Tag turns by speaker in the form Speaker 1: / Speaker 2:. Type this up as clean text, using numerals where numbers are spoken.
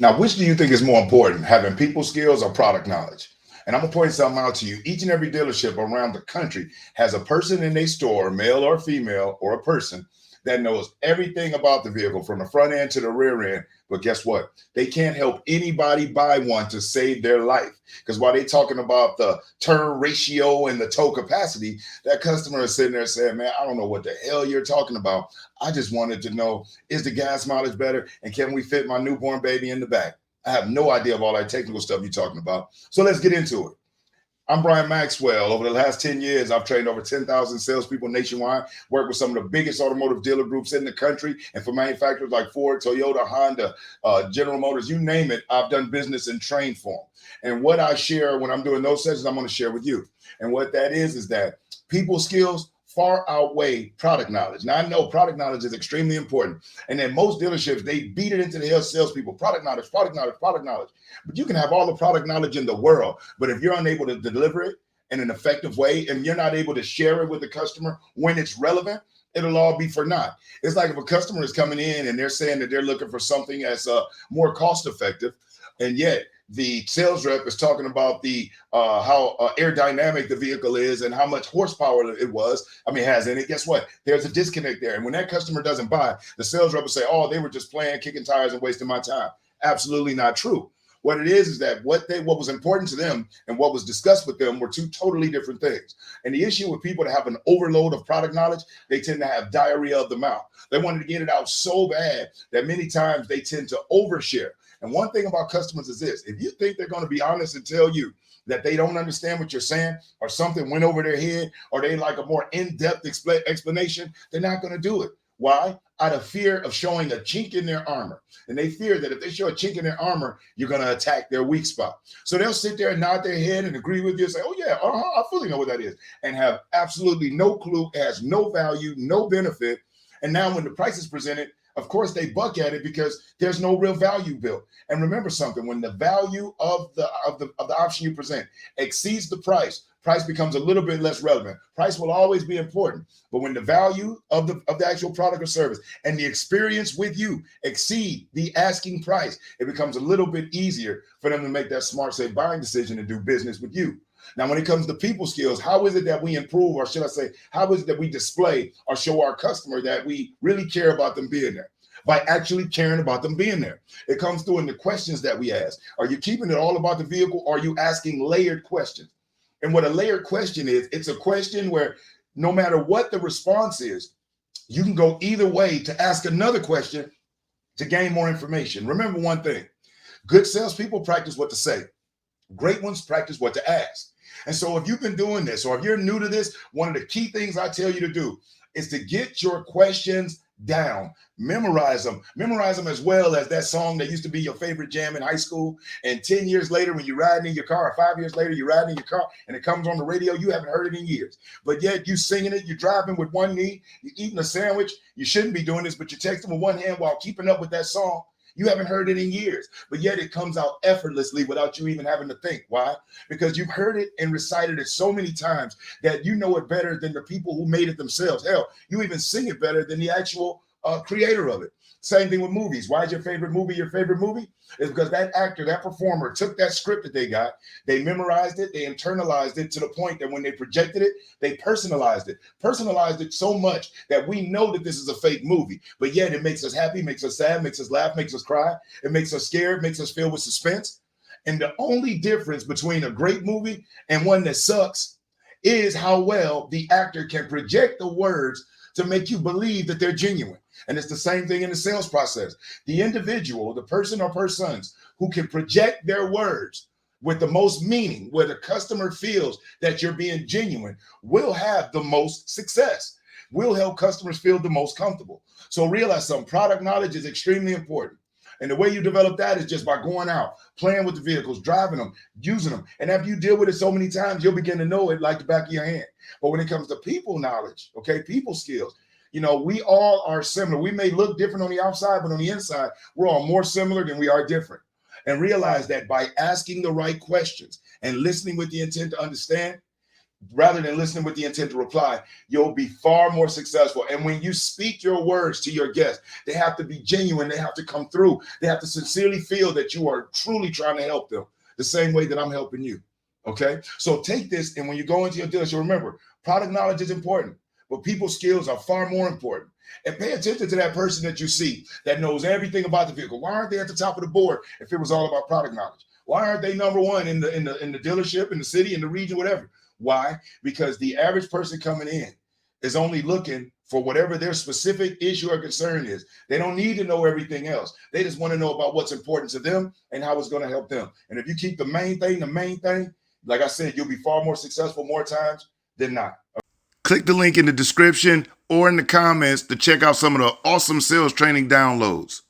Speaker 1: Now, which do you think is more important, having people skills or product knowledge? And I'm gonna point something out to you. Each and every dealership around the country has a person in their store, male or female, or a person that knows everything about the vehicle from the front end to the rear end. But guess what? They can't help anybody buy one to save their life. Because while they're talking about the turn ratio and the tow capacity, that customer is sitting there saying, man, I don't know what the hell you're talking about. I just wanted to know, is the gas mileage better? And can we fit my newborn baby in the back? I have no idea of all that technical stuff you're talking about. So let's get into it. I'm Brian Maxwell. Over the last 10 years, I've trained over 10,000 salespeople nationwide, worked with some of the biggest automotive dealer groups in the country, and for manufacturers like Ford, Toyota, Honda, General Motors, you name it, I've done business and trained for them. And what I share when I'm doing those sessions, I'm going to share with you. And what that is that people skills far outweigh product knowledge. Now, I know product knowledge is extremely important. And then most dealerships, they beat it into the salespeople. Product knowledge, product knowledge, product knowledge. But you can have all the product knowledge in the world, but if you're unable to deliver it in an effective way and you're not able to share it with the customer when it's relevant, it'll all be for naught. It's like if a customer is coming in and they're saying that they're looking for something that's more cost effective, and yet the sales rep is talking about the how aerodynamic the vehicle is and how much horsepower it has in it. Guess what? There's a disconnect there. And when that customer doesn't buy, the sales rep will say, oh, they were just playing, kicking tires and wasting my time. Absolutely not true. What it is that what was important to them and what was discussed with them were two totally different things. And the issue with people that have an overload of product knowledge, they tend to have diarrhea of the mouth. They wanted to get it out so bad that many times they tend to overshare. And one thing about customers is this: if you think they're going to be honest and tell you that they don't understand what you're saying, or something went over their head, or they like a more in-depth explanation, they're not going to do it. Why? Out of fear of showing a chink in their armor. And they fear that if they show a chink in their armor, you're going to attack their weak spot. So they'll sit there and nod their head and agree with you and say, oh yeah, I fully know what that is, and have absolutely no clue, has no value, no benefit. And now when the price is presented, of course they buck at it because there's no real value built. And remember something: when the value of the option you present exceeds the price, price becomes a little bit less relevant. Price will always be important, but when the value of the actual product or service and the experience with you exceed the asking price, it becomes a little bit easier for them to make that smart, safe buying decision and do business with you. Now, when it comes to people skills, how is it that we improve, or should I say, how is it that we display or show our customer that we really care about them being there? By actually caring about them being there. It comes through in the questions that we ask. Are you keeping it all about the vehicle, or are you asking layered questions? And what a layered question is, it's a question where no matter what the response is, you can go either way to ask another question to gain more information. Remember one thing: good salespeople practice what to say. Great ones practice what to ask. And so if you've been doing this, or if you're new to this, one of the key things I tell you to do is to get your questions down. Memorize them as well as that song that used to be your favorite jam in high school. And 10 years later, when you're riding in your car, or 5 years later, you're riding in your car and it comes on the radio, you haven't heard it in years. But yet you singing it, you're driving with one knee, you're eating a sandwich. You shouldn't be doing this, but you're texting with one hand while keeping up with that song. You haven't heard it in years, but yet it comes out effortlessly without you even having to think. Why? Because you've heard it and recited it so many times that you know it better than the people who made it themselves. Hell, you even sing it better than the actual creator of it. Same thing with movies. Why is your favorite movie your favorite movie? It's because that actor, that performer took that script that they got, they memorized it, they internalized it to the point that when they projected it, they personalized it so much that we know that this is a fake movie, but yet it makes us happy, makes us sad, makes us laugh, makes us cry, it makes us scared, makes us filled with suspense. And the only difference between a great movie and one that sucks is how well the actor can project the words to make you believe that they're genuine. And it's the same thing in the sales process. The individual, the person or persons who can project their words with the most meaning, where the customer feels that you're being genuine, will have the most success, will help customers feel the most comfortable. So realize something: product knowledge is extremely important. And the way you develop that is just by going out, playing with the vehicles, driving them, using them. And after you deal with it so many times, you'll begin to know it like the back of your hand. But when it comes to people knowledge, okay, people skills, we all are similar. We may look different on the outside, but on the inside, we're all more similar than we are different. And realize that by asking the right questions and listening with the intent to understand, rather than listening with the intent to reply, you'll be far more successful. And when you speak your words to your guests, they have to be genuine. They have to come through. They have to sincerely feel that you are truly trying to help them the same way that I'm helping you. Okay. So take this, and when you go into your dealership, remember, product knowledge is important, but people skills are far more important. And pay attention to that person that you see that knows everything about the vehicle. Why aren't they at the top of the board if it was all about product knowledge? Why aren't they number one in the dealership, in the city, in the region, whatever? Why? Because the average person coming in is only looking for whatever their specific issue or concern is. They don't need to know everything else. They just want to know about what's important to them and how it's going to help them. And if you keep the main thing, like I said, you'll be far more successful more times than not. Click the link in the description or in the comments to check out some of the awesome sales training downloads.